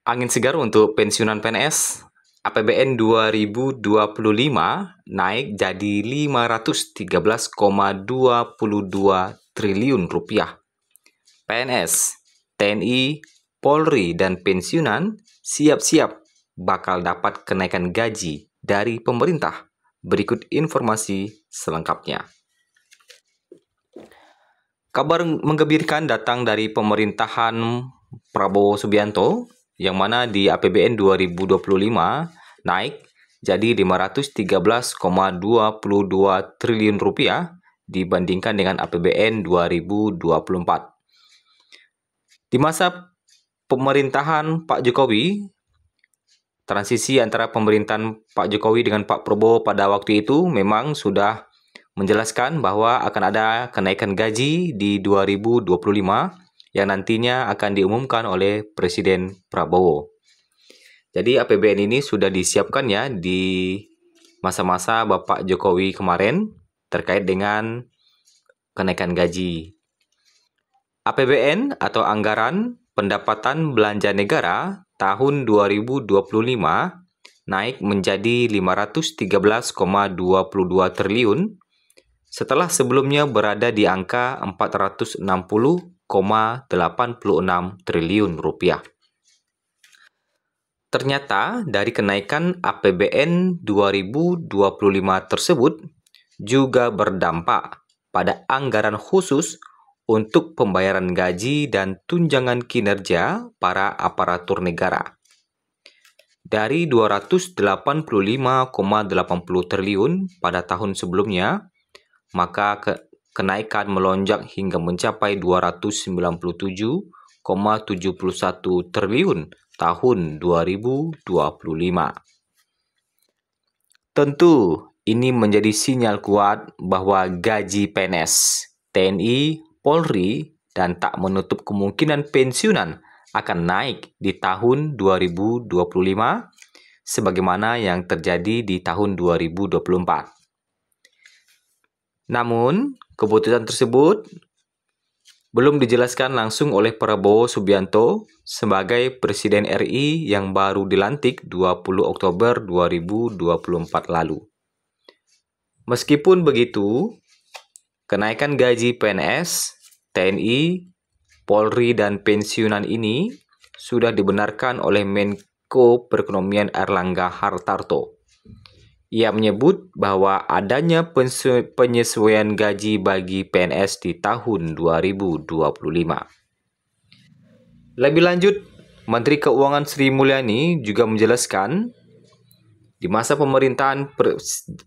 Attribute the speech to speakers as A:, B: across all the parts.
A: Angin segar untuk pensiunan PNS, APBN 2025 naik jadi Rp513,22 triliun. PNS, TNI, Polri, dan pensiunan siap-siap bakal dapat kenaikan gaji dari pemerintah. Berikut informasi selengkapnya. Kabar menggembirakan datang dari pemerintahan Prabowo Subianto, yang mana di APBN 2025 naik jadi Rp513,22 triliun dibandingkan dengan APBN 2024. Di masa pemerintahan Pak Jokowi, transisi antara pemerintahan Pak Jokowi dengan Pak Prabowo pada waktu itu memang sudah menjelaskan bahwa akan ada kenaikan gaji di 2025 yang nantinya akan diumumkan oleh Presiden Prabowo. Jadi APBN ini sudah disiapkan ya di masa-masa Bapak Jokowi kemarin terkait dengan kenaikan gaji. APBN atau Anggaran Pendapatan Belanja Negara tahun 2025 naik menjadi Rp513,22 triliun setelah sebelumnya berada di angka Rp460,86 triliun. Ternyata dari kenaikan APBN 2025 tersebut juga berdampak pada anggaran khusus untuk pembayaran gaji dan tunjangan kinerja para aparatur negara. Dari Rp285,80 triliun pada tahun sebelumnya, maka kenaikan melonjak hingga mencapai Rp297,71 triliun tahun 2025. Tentu, ini menjadi sinyal kuat bahwa gaji PNS, TNI, Polri, dan tak menutup kemungkinan pensiunan akan naik di tahun 2025, sebagaimana yang terjadi di tahun 2024. Namun, keputusan tersebut belum dijelaskan langsung oleh Prabowo Subianto sebagai Presiden RI yang baru dilantik 20 Oktober 2024 lalu. Meskipun begitu, kenaikan gaji PNS, TNI, Polri, dan pensiunan ini sudah dibenarkan oleh Menko Perekonomian Airlangga Hartarto. Ia menyebut bahwa adanya penyesuaian gaji bagi PNS di tahun 2025. Lebih lanjut, Menteri Keuangan Sri Mulyani juga menjelaskan di masa pemerintahan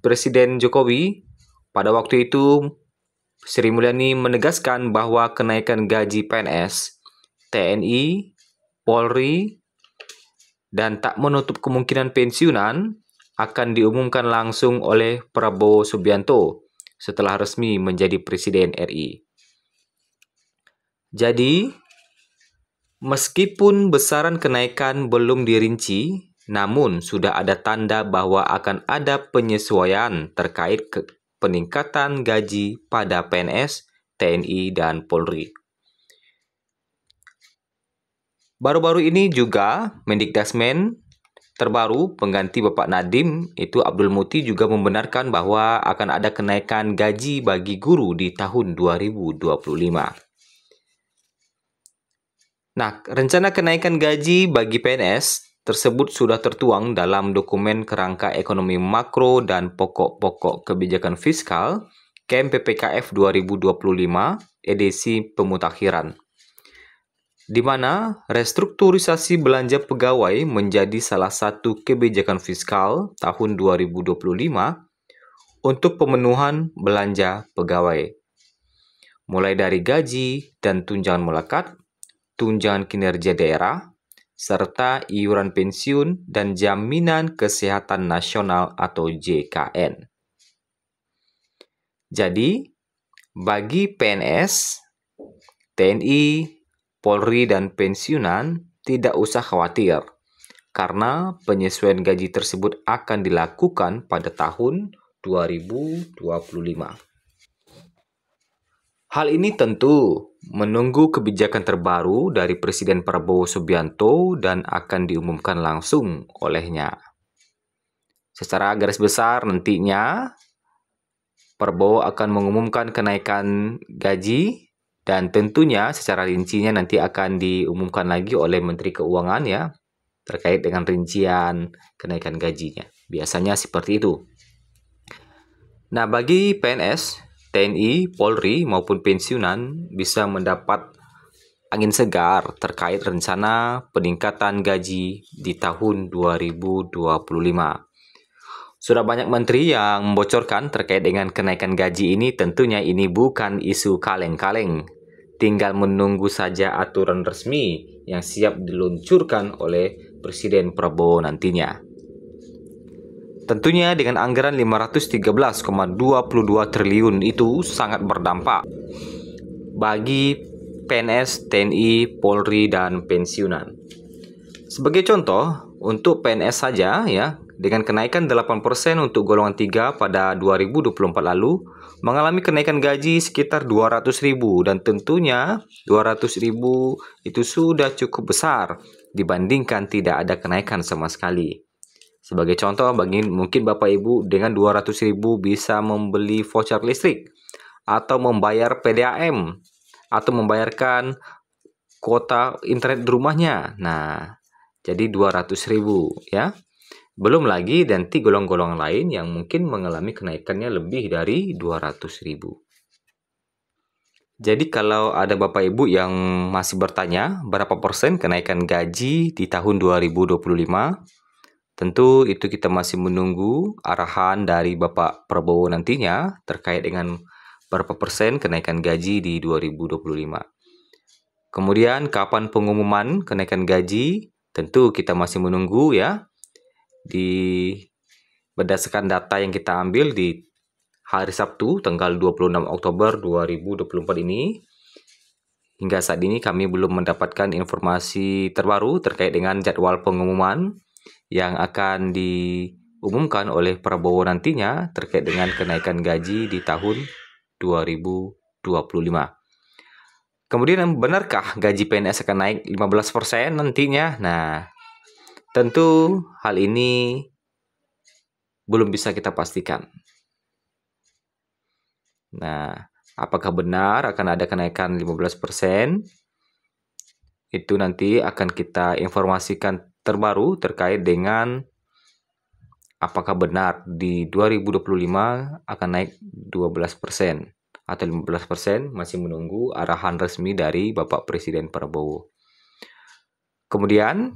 A: Presiden Jokowi, pada waktu itu Sri Mulyani menegaskan bahwa kenaikan gaji PNS, TNI, Polri, dan tak menutup kemungkinan pensiunan akan diumumkan langsung oleh Prabowo Subianto setelah resmi menjadi Presiden RI. Jadi, meskipun besaran kenaikan belum dirinci, namun sudah ada tanda bahwa akan ada penyesuaian terkait peningkatan gaji pada PNS, TNI, dan Polri. Baru-baru ini juga Mendikdasmen terbaru pengganti Bapak Nadiem, itu Abdul Muti, juga membenarkan bahwa akan ada kenaikan gaji bagi guru di tahun 2025. Nah, rencana kenaikan gaji bagi PNS tersebut sudah tertuang dalam dokumen kerangka ekonomi makro dan pokok-pokok kebijakan fiskal KEM PPKF 2025 edisi pemutakhiran, di mana restrukturisasi belanja pegawai menjadi salah satu kebijakan fiskal tahun 2025 untuk pemenuhan belanja pegawai, mulai dari gaji dan tunjangan melekat, tunjangan kinerja daerah, serta iuran pensiun dan jaminan kesehatan nasional atau JKN. Jadi, bagi PNS, TNI, Polri, dan pensiunan tidak usah khawatir, karena penyesuaian gaji tersebut akan dilakukan pada tahun 2025. Hal ini tentu menunggu kebijakan terbaru dari Presiden Prabowo Subianto dan akan diumumkan langsung olehnya. Secara garis besar nantinya Prabowo akan mengumumkan kenaikan gaji dan tentunya secara rincinya nanti akan diumumkan lagi oleh Menteri Keuangan ya terkait dengan rincian kenaikan gajinya. Biasanya seperti itu. Nah, bagi PNS, TNI, Polri maupun pensiunan bisa mendapat angin segar terkait rencana peningkatan gaji di tahun 2025. Sudah banyak menteri yang membocorkan terkait dengan kenaikan gaji ini. Tentunya ini bukan isu kaleng-kaleng. Tinggal menunggu saja aturan resmi yang siap diluncurkan oleh Presiden Prabowo nantinya. Tentunya dengan anggaran 513,22 triliun itu sangat berdampak bagi PNS, TNI, Polri, dan pensiunan. Sebagai contoh, untuk PNS saja ya, dengan kenaikan 8% untuk golongan 3 pada 2024 lalu, mengalami kenaikan gaji sekitar 200.000 dan tentunya 200.000 itu sudah cukup besar dibandingkan tidak ada kenaikan sama sekali. Sebagai contoh, bagi mungkin Bapak Ibu dengan 200.000 bisa membeli voucher listrik atau membayar PDAM atau membayarkan kuota internet di rumahnya. Nah, jadi 200.000 ya. Belum lagi nanti golongan-golongan lain yang mungkin mengalami kenaikannya lebih dari 200.000. Jadi kalau ada Bapak Ibu yang masih bertanya berapa persen kenaikan gaji di tahun 2025, tentu itu kita masih menunggu arahan dari Bapak Prabowo nantinya terkait dengan berapa persen kenaikan gaji di 2025. Kemudian kapan pengumuman kenaikan gaji, tentu kita masih menunggu ya. Berdasarkan data yang kita ambil di hari Sabtu tanggal 26 Oktober 2024 ini, hingga saat ini kami belum mendapatkan informasi terbaru terkait dengan jadwal pengumuman yang akan diumumkan oleh Prabowo nantinya terkait dengan kenaikan gaji di tahun 2025. Kemudian benarkah gaji PNS akan naik 15% nantinya? Nah, tentu hal ini belum bisa kita pastikan. Nah, apakah benar akan ada kenaikan 15%? Itu nanti akan kita informasikan terbaru terkait dengan apakah benar di 2025 akan naik 12% atau 15%, masih menunggu arahan resmi dari Bapak Presiden Prabowo. Kemudian,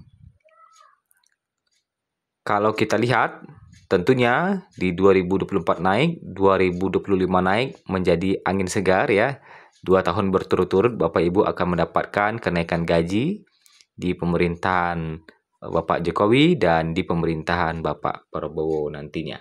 A: kalau kita lihat, tentunya di 2024 naik, 2025 naik menjadi angin segar ya. 2 tahun berturut-turut Bapak Ibu akan mendapatkan kenaikan gaji di pemerintahan Bapak Jokowi dan di pemerintahan Bapak Prabowo nantinya.